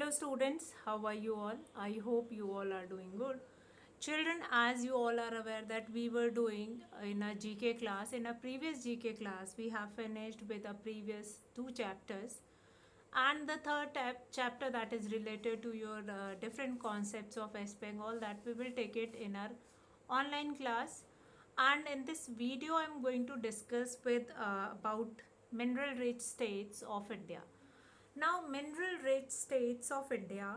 Hello students, how are you all? I hope you all are doing good. Children, as you all are aware that we were doing in a GK class, in a previous GK class, we have finished with the previous two chapters. And the third chapter that is related to your different concepts of SPENG, that we will take it in our online class. And in this video, I'm going to discuss with about mineral rich states of India. Now, mineral rich states of India,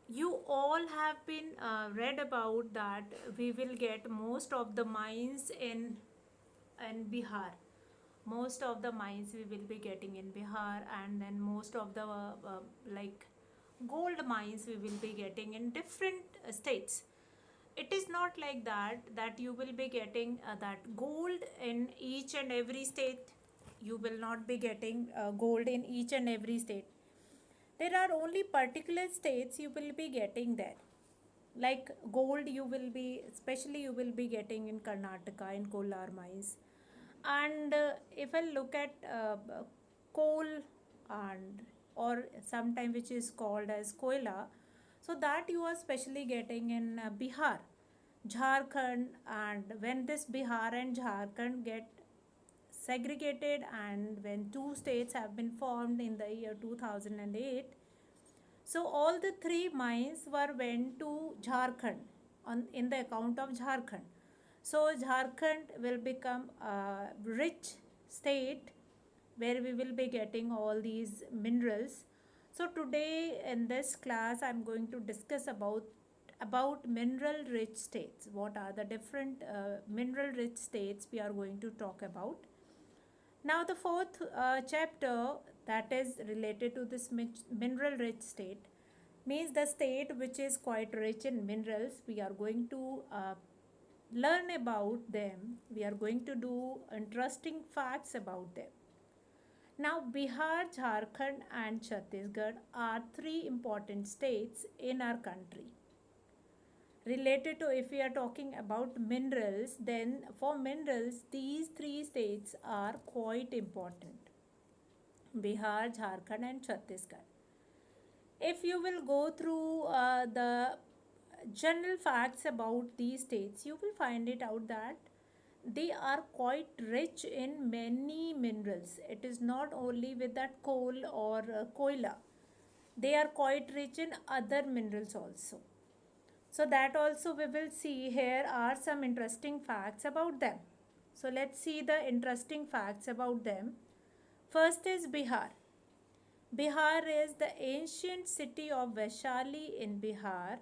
you all have been read about that we will get most of the mines in Bihar. Most of the mines we will be getting in Bihar, and then most of the like gold mines we will be getting in different states. It is not like that you will be getting that gold in each and every state. You will not be getting gold in each and every state. There are only particular states you will be getting there. Like gold, you will be, especially you will be getting in Karnataka in Kolar mines. And if I look at coal, and or sometime which is called as koila, so that you are specially getting in Bihar, Jharkhand. And when this Bihar and Jharkhand get segregated, and when two states have been formed in the year 2008, so all the three mines were went to Jharkhand on in the account of Jharkhand. So Jharkhand will become a rich state where we will be getting all these minerals. So today in this class I'm going to discuss about mineral rich states. What are the different mineral rich states we are going to talk about? Now, the fourth chapter that is related to this mineral rich state means the state which is quite rich in minerals. We are going to learn about them. We are going to do interesting facts about them. Now, Bihar, Jharkhand, and Chhattisgarh are three important states in our country. Related to, if we are talking about minerals, then for minerals, these three states are quite important: Bihar, Jharkhand, and Chhattisgarh. If you will go through the general facts about these states, you will find it out that they are quite rich in many minerals. It is not only with that coal or koila, they are quite rich in other minerals also. So that also we will see. Here are some interesting facts about them. So let's see the interesting facts about them. First is Bihar. Bihar is the ancient city of Vaishali in Bihar,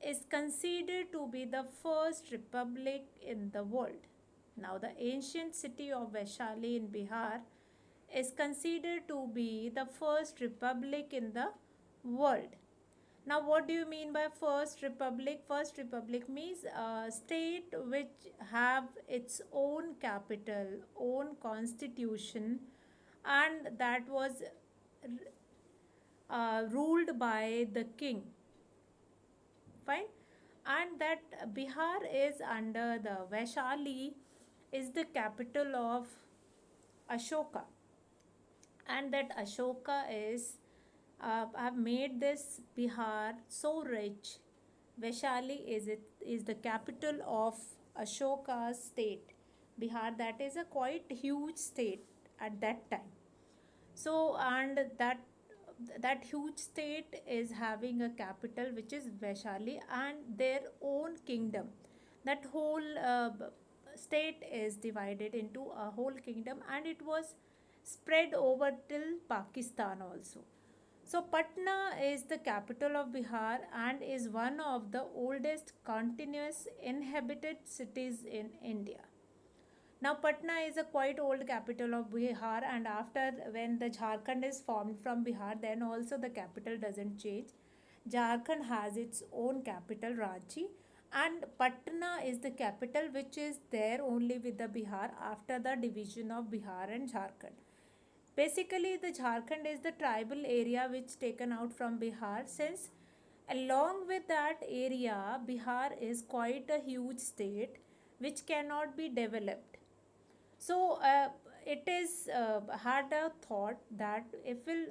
is considered to be the first republic in the world. Now, the ancient city of Vaishali in Bihar is considered to be the first republic in the world. Now, what do you mean by first republic? First republic means a state which have its own capital, own constitution, and that was ruled by the king. Fine. And that Bihar is under the Vaishali is the capital of Ashoka, and that Ashoka is have made this Bihar so rich. Vaishali is the capital of Ashoka's state, Bihar. That is a quite huge state at that time. So, and that huge state is having a capital which is Vaishali and their own kingdom. That whole state is divided into a whole kingdom, and it was spread over till Pakistan also. So Patna is the capital of Bihar and is one of the oldest continuous inhabited cities in India. Now Patna is a quite old capital of Bihar, and after when the Jharkhand is formed from Bihar, then also the capital doesn't change. Jharkhand has its own capital Ranchi, and Patna is the capital which is there only with the Bihar after the division of Bihar and Jharkhand. Basically, the Jharkhand is the tribal area which taken out from Bihar, since along with that area, Bihar is quite a huge state which cannot be developed. So it is had a thought that if we'll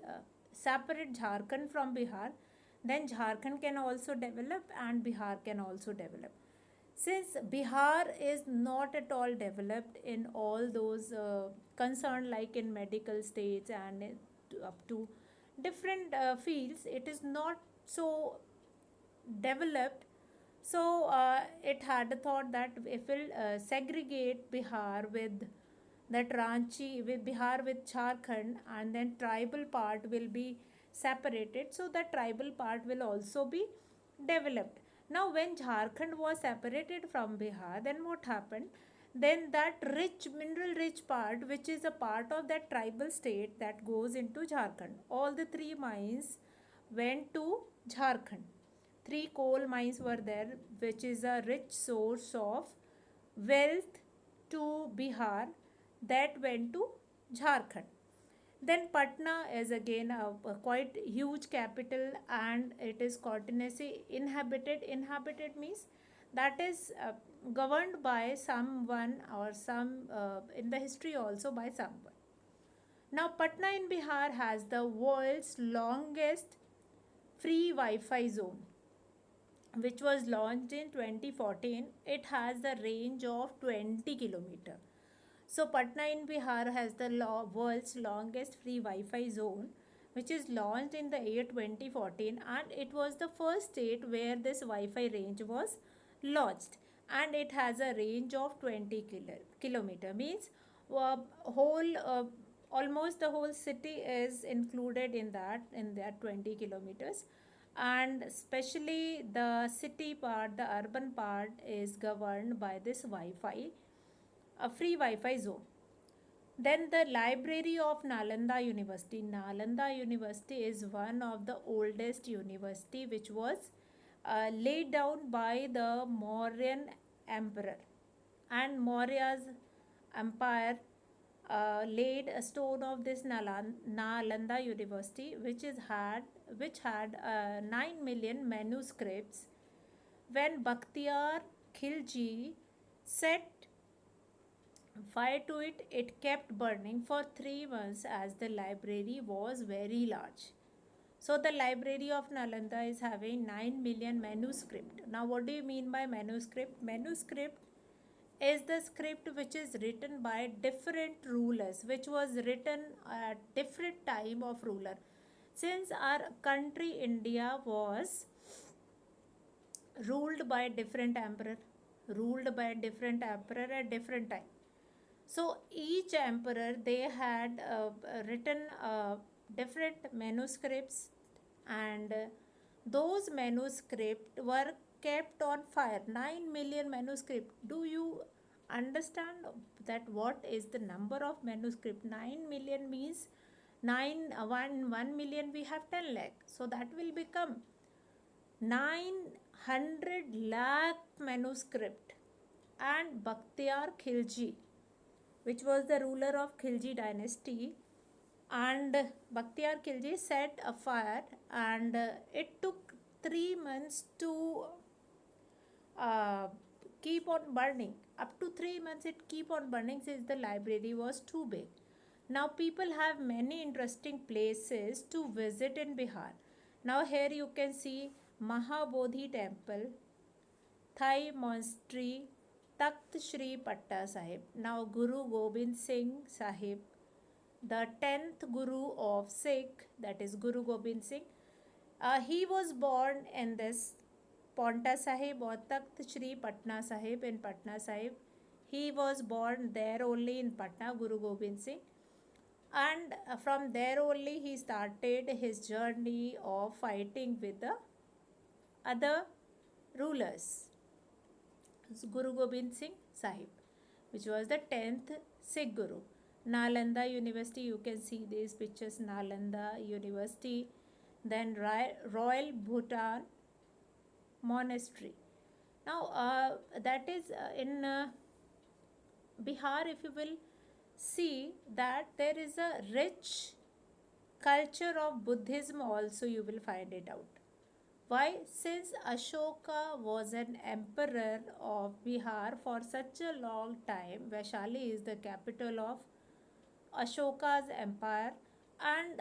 separate Jharkhand from Bihar, then Jharkhand can also develop and Bihar can also develop. Since Bihar is not at all developed in all those concerned, like in medical states and up to different fields, it is not so developed. So it had a thought that if we'll segregate Bihar with that Ranchi, with Bihar with Jharkhand, and then tribal part will be separated, so the tribal part will also be developed. Now, when Jharkhand was separated from Bihar, then what happened? Then that rich, mineral rich part, which is a part of that tribal state, that goes into Jharkhand. All the three mines went to Jharkhand. Three coal mines were there, which is a rich source of wealth to Bihar, that went to Jharkhand. Then Patna is again a quite huge capital, and it is continuously inhabited. Inhabited means that is governed by someone, or some in the history also by someone. Now Patna in Bihar has the world's longest free Wi-Fi zone, which was launched in 2014. It has the range of 20 kilometer. So Patna in Bihar has the world's longest free Wi-Fi zone, which is launched in the year 2014, and it was the first state where this Wi-Fi range was launched, and it has a range of 20 kilometer. Means whole almost the whole city is included in that 20 kilometers, and especially the city part, the urban part is governed by this Wi-Fi, a free Wi-Fi zone. Then the library of Nalanda University. Nalanda University is one of the oldest university, which was laid down by the Mauryan emperor, and Maurya's empire laid a stone of this Nalanda University, which had 9 million manuscripts. When Bakhtiyar Khilji set fire to it, it kept burning for 3 months, as the library was very large. So the library of Nalanda is having 9 million manuscript. Now what do you mean by manuscript? Manuscript is the script which is written by different rulers, which was written at different time of ruler. Since our country India was ruled by different emperor at different time. So each emperor, they had written different manuscripts, and those manuscripts were kept on fire. 9 million manuscript. Do you understand that what is the number of manuscript? 9 million means 1 million we have 10 lakh. So that will become 900 lakh manuscript. And Bakhtiyar Khilji, which was the ruler of Khilji dynasty, and Bakhtiyar Khilji set a fire, and it took 3 months to uh, keep on burning. Up to 3 months it keep on burning, since the library was too big. Now people have many interesting places to visit in Bihar. Now here you can see Mahabodhi temple, Thai monastery, Takht Shri Patta Sahib. Now Guru Gobind Singh Sahib, the 10th Guru of Sikh, that is Guru Gobind Singh, he was born in this Paonta Sahib, or Takht Shri Patna Sahib, in Patna Sahib. He was born there only in Patna, Guru Gobind Singh. And from there only he started his journey of fighting with the other rulers. Guru Gobind Singh Sahib, which was the 10th Sikh Guru. Nalanda University, you can see these pictures, Nalanda University. Then Royal Bhutan Monastery. Now that is in Bihar. If you will see that there is a rich culture of Buddhism also, you will find it out. Why? Since Ashoka was an emperor of Bihar for such a long time, Vaishali is the capital of Ashoka's empire, and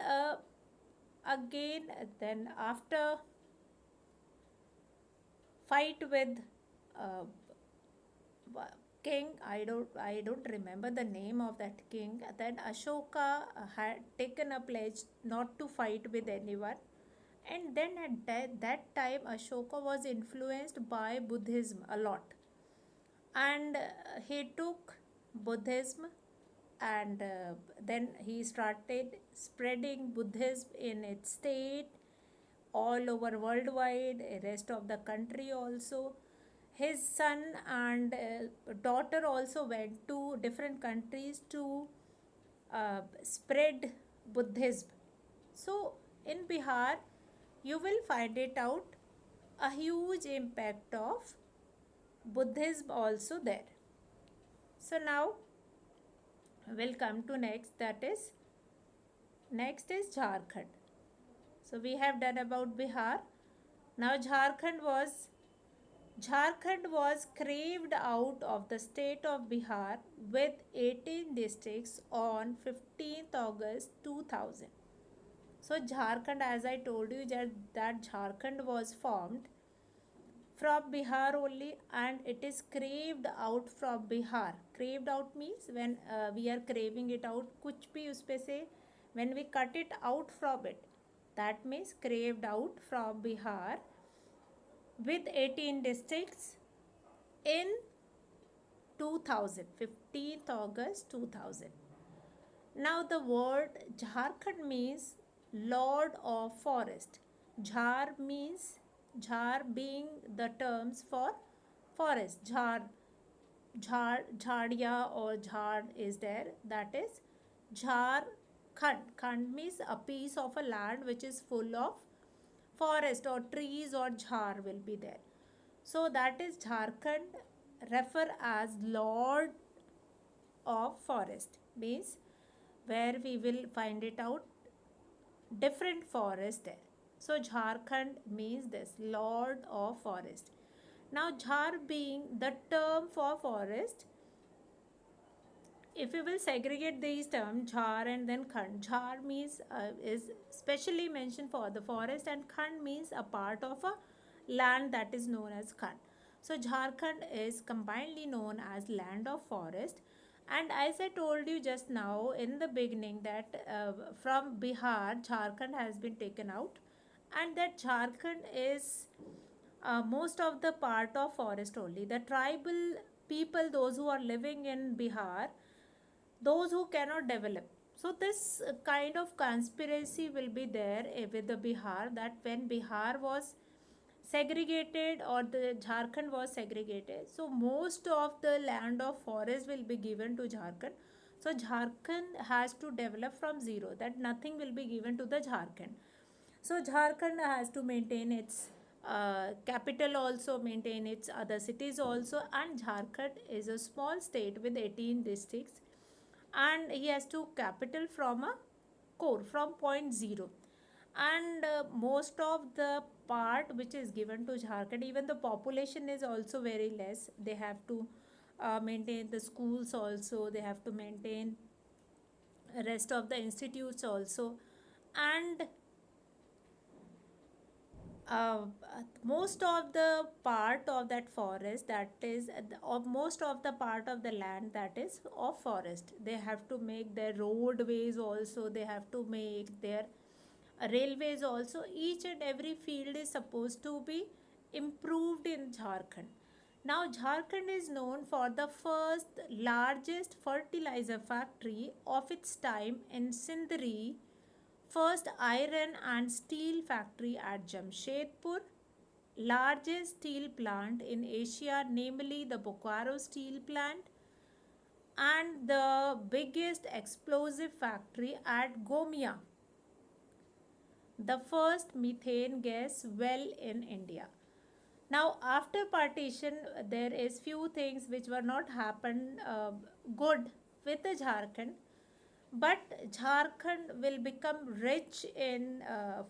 again, then after fight with uh, king, I don't remember the name of that king. Then Ashoka had taken a pledge not to fight with anyone, and then at that time Ashoka was influenced by Buddhism a lot, and he took Buddhism, and then he started spreading Buddhism in its state all over worldwide, rest of the country also. His son and daughter also went to different countries to spread Buddhism. So in Bihar, you will find it out a huge impact of Buddhism also there. So now we'll come to next is Jharkhand. So we have done about Bihar. Now Jharkhand was craved out of the state of Bihar with 18 districts on 15th August 2000. So Jharkhand, as I told you, that Jharkhand was formed from Bihar only, and it is craved out from Bihar. Craved out means when we are craving it out, कुछ भी उस पे से when we cut it out from it, that means craved out from Bihar with 18 districts in 2000, 15th August 2000. Now the word Jharkhand means Lord of Forest. Jhar being the terms for forest. Jhadia or Jhar is there. That is Jharkhand. Khand means a piece of a land which is full of forest or trees or Jhar will be there. So that is Jharkhand, refer as Lord of Forest, means where we will find it out different forest there. So Jharkhand means this Lord of Forest. Now Jhar being the term for forest, if you will segregate these terms Jhar and then Khand, Jhar means is specially mentioned for the forest, and Khand means a part of a land that is known as Khand. So Jharkhand is combinedly known as land of forest. And as I told you just now in the beginning that from Bihar, Jharkhand has been taken out, and that Jharkhand is most of the part of forest only. The tribal people, those who are living in Bihar, those who cannot develop. So this kind of conspiracy will be there with the Bihar, that when Bihar was segregated or the Jharkhand was segregated, so most of the land of forest will be given to Jharkhand. So Jharkhand has to develop from zero, that nothing will be given to the Jharkhand. So Jharkhand has to maintain its capital also, maintain its other cities also, and Jharkhand is a small state with 18 districts, and he has to capital from a core from point zero. And most of the part which is given to Jharkhand, even the population is also very less. They have to maintain the schools also, they have to maintain rest of the institutes also, and uh, most of the part of that forest, that is of most of the part of the land that is of forest, they have to make their roadways also, they have to make their railways also. Each and every field is supposed to be improved in Jharkhand. Now Jharkhand is known for the first largest fertilizer factory of its time in Sindri, first iron and steel factory at Jamshedpur, largest steel plant in Asia, namely the Bokaro steel plant, and the biggest explosive factory at Gomia, the first methane gas well in India. Now after partition, there is few things which were not happened good with the Jharkhand, but Jharkhand will become rich in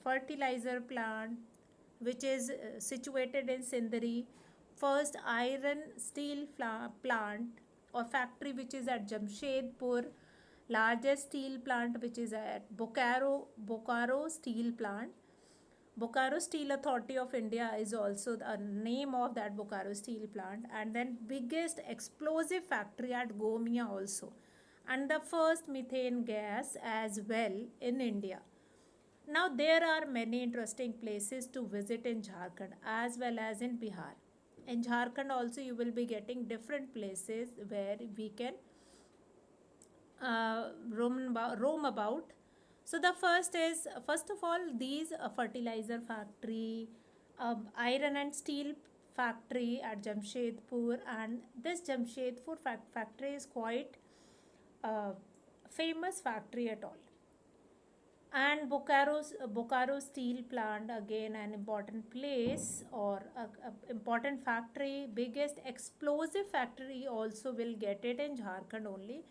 fertilizer plant which is situated in Sindri, first iron steel plant or factory which is at Jamshedpur, largest steel plant which is at Bokaro Steel Plant. Bokaro Steel Authority of India is also the name of that Bokaro Steel Plant, and then biggest explosive factory at Gomia also, and the first methane gas as well in India. Now there are many interesting places to visit in Jharkhand as well as in Bihar. In Jharkhand also you will be getting different places where we can roam about. So the first is, first of all, these fertilizer factory, iron and steel factory at Jamshedpur, and this Jamshedpur factory is quite uh, famous factory at all. And Bokaro Steel Plant, again an important place or a important factory, biggest explosive factory also will get it in Jharkhand only,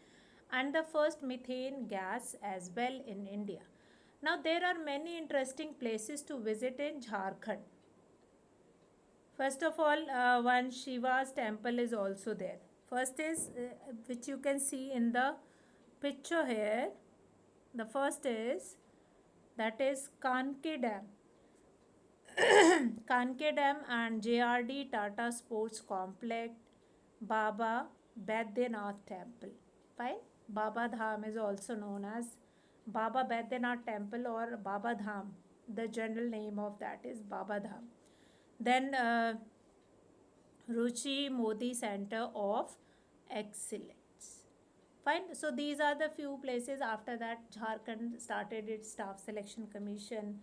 and the first methane gas as well in India. Now there are many interesting places to visit in Jharkhand. First of all, one Shiva's temple is also there. First is which you can see in the picture here. The first is, that is Kanke Dam. Kanke Dam and JRD Tata Sports Complex, Baba Baidyanath Temple. Fine. Baba Dham is also known as Baba Baidyanath Temple or Baba Dham. The general name of that is Baba Dham. Then Ruchi Modi Center of Excellence. Fine. So these are the few places. After that, Jharkhand started its staff selection commission,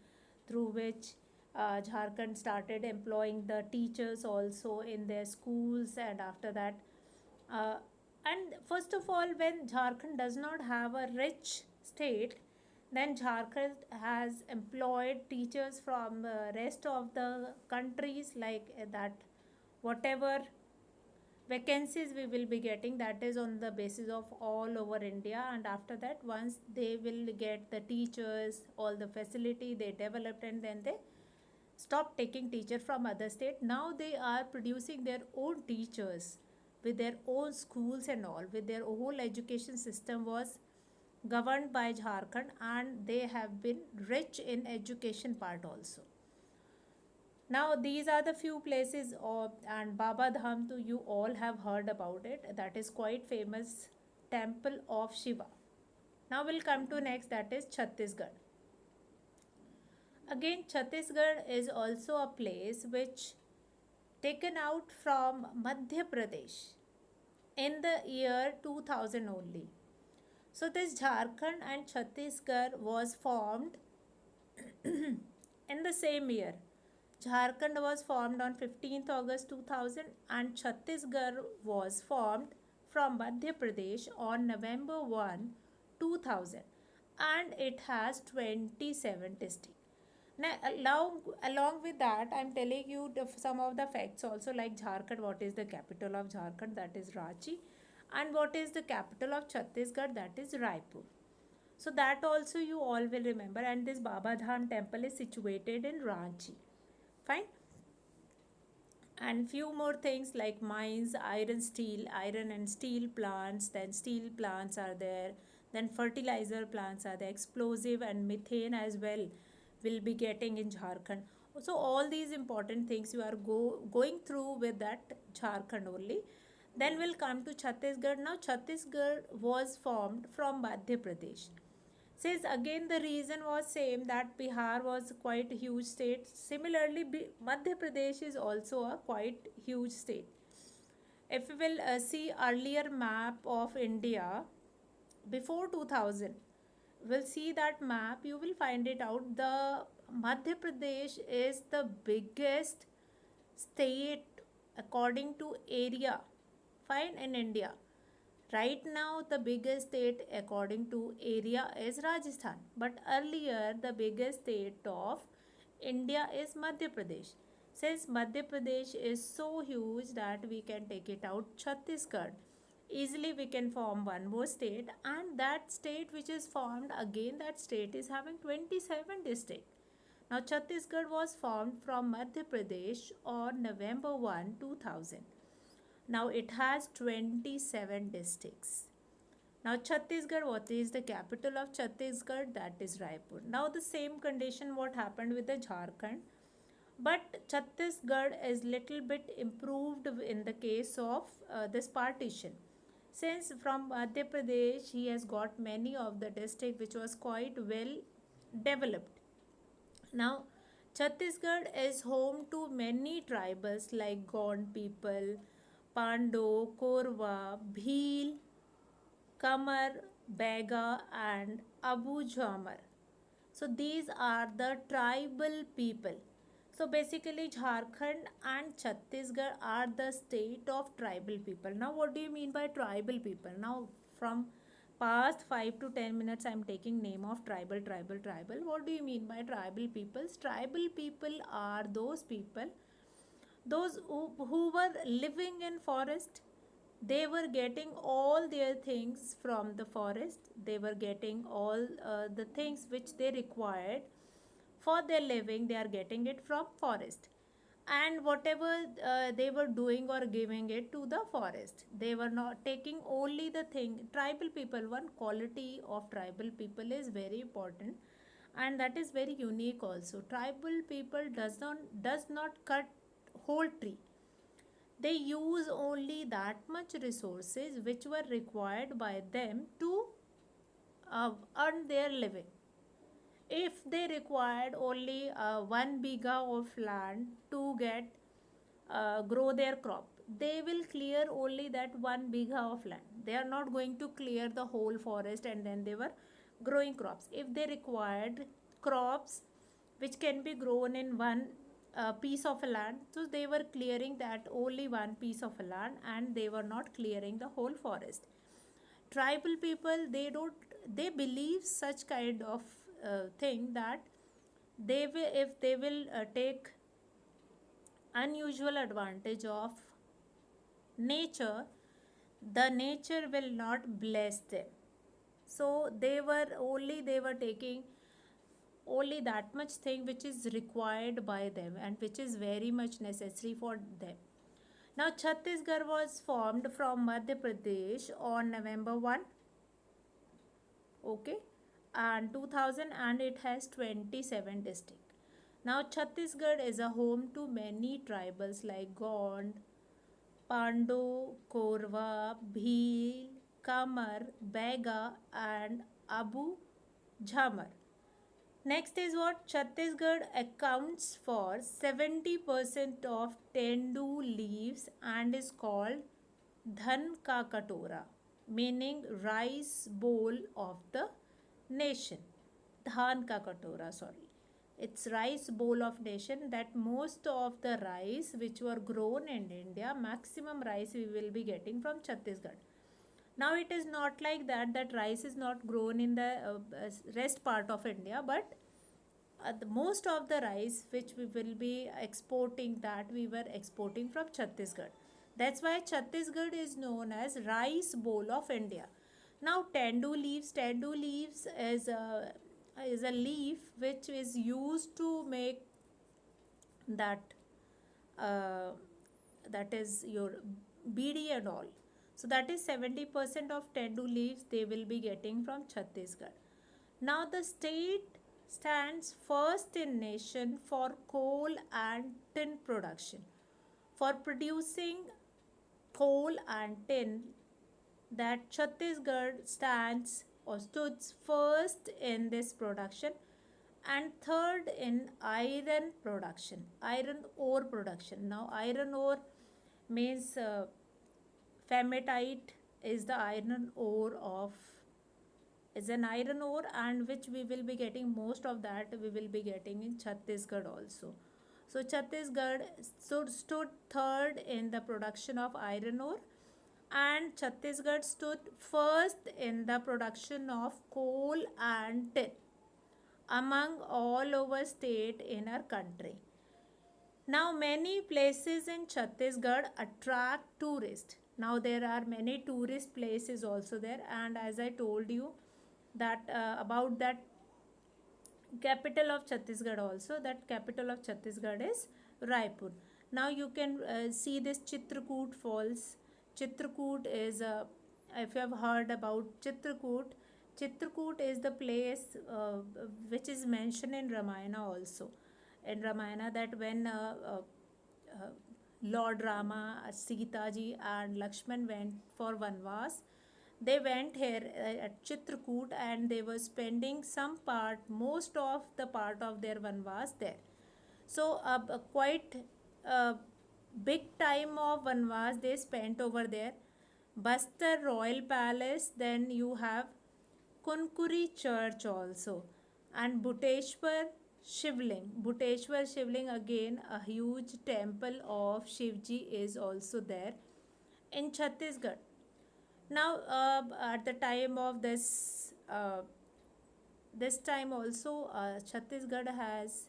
through which Jharkhand started employing the teachers also in their schools, and after that, uh, and first of all, when Jharkhand does not have a rich state, then Jharkhand has employed teachers from the rest of the countries, like that whatever vacancies we will be getting, that is on the basis of all over India. And after that, once they will get the teachers, all the facility they developed, and then they stop taking teacher from other state. Now they are producing their own teachers with their own schools and all, with their whole education system was governed by Jharkhand, and they have been rich in education part also. Now these are the few places of, and Baba Dham too, you all have heard about it. That is quite famous temple of Shiva. Now we'll come to next, that is Chhattisgarh. Again, Chhattisgarh is also a place which taken out from Madhya Pradesh in the year 2000 only. So this Jharkhand and Chhattisgarh was formed in the same year. Jharkhand was formed on 15th August 2000, and Chhattisgarh was formed from Madhya Pradesh on November 1, 2000, and it has 27 districts. Now, along with that, I'm telling you some of the facts also, like Jharkhand, what is the capital of Jharkhand, that is Ranchi, and what is the capital of Chhattisgarh, that is Raipur. So that also you all will remember, and this Baba Dham temple is situated in Ranchi. Fine. And few more things like mines, iron and steel plants, then steel plants are there, then fertilizer plants are there, explosive and methane as well will be getting in Jharkhand. So all these important things you are going through with that Jharkhand only. Then we'll come to Chhattisgarh. Now Chhattisgarh was formed from Madhya Pradesh. Says again the reason was same, that Bihar was quite a huge state. Similarly, Madhya Pradesh is also a quite huge state. If we will see earlier map of India before 2000, we'll see that map, you will find it out. The Madhya Pradesh is the biggest state according to area, fine, in India. Right now, the biggest state according to area is Rajasthan, but earlier the biggest state of India is Madhya Pradesh. Since Madhya Pradesh is so huge that we can take it out Chhattisgarh. Easily we can form one more state, and that state which is formed, again that state is having 27 districts. Now Chhattisgarh was formed from Madhya Pradesh on November 1, 2000. Now it has 27 districts. Now, Chhattisgarh, what is the capital of Chhattisgarh? That is Raipur. Now, the same condition what happened with the Jharkhand, but Chhattisgarh is little bit improved in the case of this partition. Since from Madhya Pradesh, he has got many of the district which was quite well developed. Now, Chhattisgarh is home to many tribals like Gond people, Pando, Korwa, Bhil, Kamar, Bega, and Abu Jamar. So these are the tribal people. So basically, Jharkhand and Chhattisgarh are the state of tribal people. Now, what do you mean by tribal people? Now, from past 5 to 10 minutes, I am taking name of tribal, tribal, tribal. What do you mean by tribal peoples? Tribal people are those who were living in forest. They were getting all their things from the forest. They were getting all the things which they required for their living. They are getting it from forest, and whatever they were doing or giving it to the forest, they were not taking only the thing. Tribal people, one quality of tribal people is very important, and that is very unique also. Tribal people does not cut whole tree. They use only that much resources which were required by them to earn their living. If they required only 1 biga of land to get grow their crop, they will clear only that 1 biga of land. They are not going to clear the whole forest and then they were growing crops. If they required crops which can be grown in one piece of a land, so they were clearing that only one piece of a land and they were not clearing the whole forest. Tribal people, they believe such kind of thing that they will, if they will take unusual advantage of nature, the nature will not bless them. So they were taking only that much thing which is required by them and which is very much necessary for them. Now, Chhattisgarh was formed from Madhya Pradesh on November 1, okay, and 2000, and it has 27 districts. Now, Chhattisgarh is a home to many tribals like Gond, Pando, Korwa, Bhil, Kamar, Bega, and Abu Jhamar. Next is what Chhattisgarh accounts for 70% of Tendu leaves and is called Dhan Ka Katora, meaning rice bowl of the nation. Dhan Ka Katora, sorry. It's rice bowl of nation, that most of the rice which were grown in India, maximum rice we will be getting from Chhattisgarh. Now it is not like that rice is not grown in the rest part of India, but most of the rice which we will be exporting, that we were exporting from Chhattisgarh. That's why Chhattisgarh is known as rice bowl of India. Now, tendu leaves is a leaf which is used to make that uh, that is your BD and all. So that is 70% of tendu leaves they will be getting from Chhattisgarh. Now the state stands first in nation for coal and tin production. For producing coal and tin, that Chhattisgarh stands or stood first in this production and third in iron production, iron ore production. Now, iron ore means fematite is the iron ore of is an iron ore, and which we will be getting most of that we will be getting in Chhattisgarh also. So Chhattisgarh stood third in the production of iron ore, and Chhattisgarh stood first in the production of coal and tin among all over state in our country. Now, many places in Chhattisgarh attract tourists. Now, there are many tourist places also there, and as I told you that about that capital of Chhattisgarh also, that capital of Chhattisgarh is Raipur. Now, you can see this Chitrakoot Falls. Chitrakoot is if you have heard about Chitrakoot, Chitrakoot is the place which is mentioned in Ramayana also. In Ramayana, that when uh, Lord Rama, Sita ji, and Lakshman went for Vanvas, they went here at Chitrakoot, and they were spending some part, most of the part of their Vanvas there. So, a quite uh, big time of Vanvas they spent over there. Bastar Royal Palace, then you have Kunkuri Church also, and Bhuteshwar Shivling. Bhuteshwar Shivling, again a huge temple of Shivji, is also there in Chhattisgarh. Now, at the time of this time also, Chhattisgarh has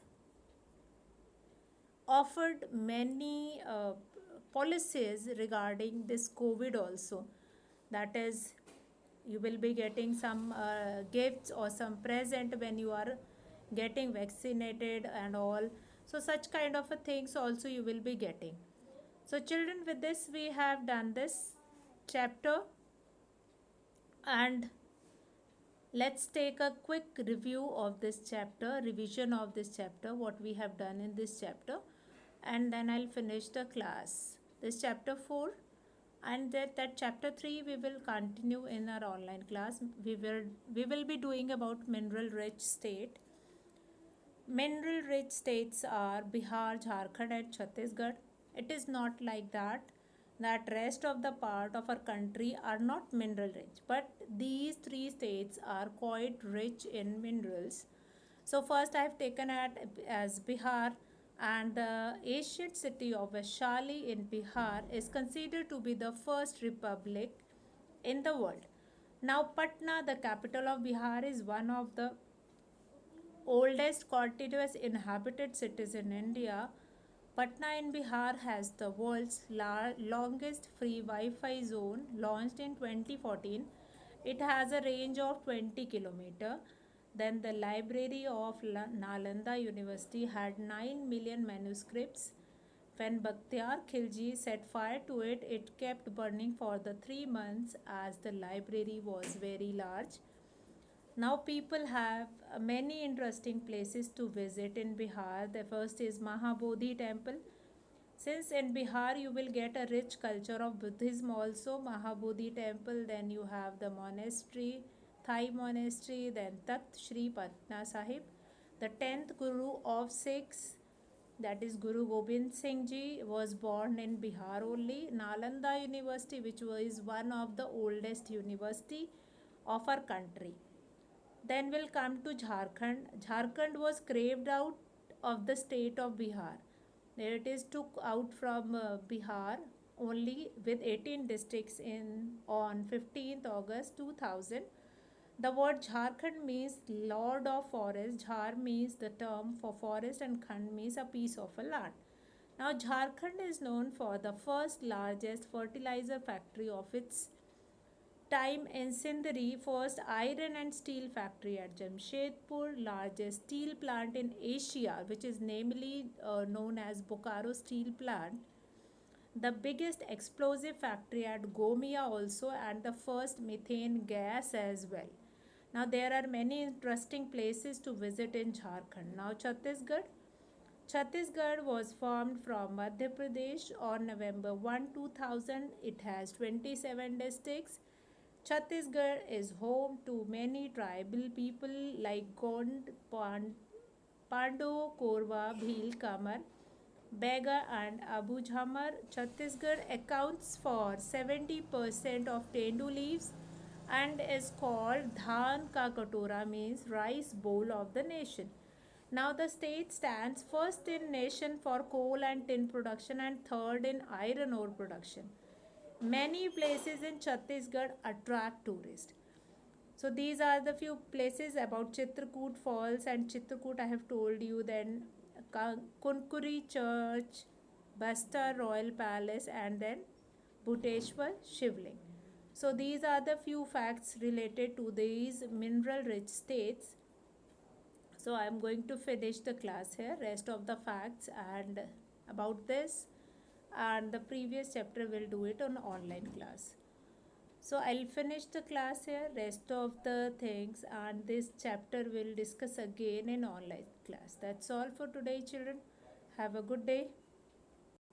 offered many policies regarding this COVID also. That is, you will be getting some gifts or some present when you are getting vaccinated and all. So such kind of a things also you will be getting. So children, with this we have done this chapter, and let's take a quick review of this chapter, revision of this chapter, what we have done in this chapter, and then I'll finish the class. This chapter 4, and that chapter 3 we will continue in our online class. We will be doing about mineral rich state. Mineral rich states are Bihar, Jharkhand, and Chhattisgarh. It is not like that rest of the part of our country are not mineral rich, but these three states are quite rich in minerals. So first I have taken it as Bihar, and the ancient city of Vaishali in Bihar is considered to be the first republic in the world. Now Patna, the capital of Bihar, is one of the oldest continuous inhabited cities in India. Patna in Bihar has the world's longest free Wi-Fi zone, launched in 2014. It has a range of 20 km. Then the library of Nalanda University had 9 million manuscripts. When Bakhtiar Khilji set fire to it, it kept burning for the 3 months as the library was very large. Now people have many interesting places to visit in Bihar. The first is Mahabodhi temple. Since in Bihar you will get a rich culture of Buddhism also, Mahabodhi temple, then you have the monastery, Thai monastery, then Takht Shri Patna Sahib, the 10th Guru of Sikhs, that is Guru Gobind Singh Ji, was born in Bihar only. Nalanda University, which was one of the oldest university of our country. Then we'll come to Jharkhand. Jharkhand was carved out of the state of Bihar. There it is took out from Bihar only with 18 districts in on 15th August 2000. The word Jharkhand means Lord of Forest. Jhar means the term for forest, and Khand means a piece of a land. Now Jharkhand is known for the first largest fertilizer factory of its time in Sindri, first iron and steel factory at Jamshedpur, largest steel plant in Asia, which is namely known as Bokaro Steel Plant, the biggest explosive factory at Gomia also, and the first methane gas as well. Now there are many interesting places to visit in Jharkhand. Now Chhattisgarh. Chhattisgarh was formed from Madhya Pradesh on November 1, 2000. It has 27 districts. Chhattisgarh is home to many tribal people like Gond, Pando, Korwa, Bhil, Kamar, Bega, and Abu Jhamar. Chhattisgarh accounts for 70% of Tendu leaves and is called Dhan Ka Katora, means rice bowl of the nation. Now the state stands first in nation for coal and tin production and third in iron ore production. Many places in Chhattisgarh attract tourists. So these are the few places about Chitrakoot Falls and Chitrakoot. I have told you. Then Kunkuri Church, Bastar Royal Palace, and then Bhuteshwar Shivling. So these are the few facts related to these mineral rich states. So I am going to finish the class here. Rest of the facts and about this and the previous chapter we'll do it on online class. So I'll finish the class here, rest of the things and this chapter we'll discuss again in online class. That's all for today children. Have a good day.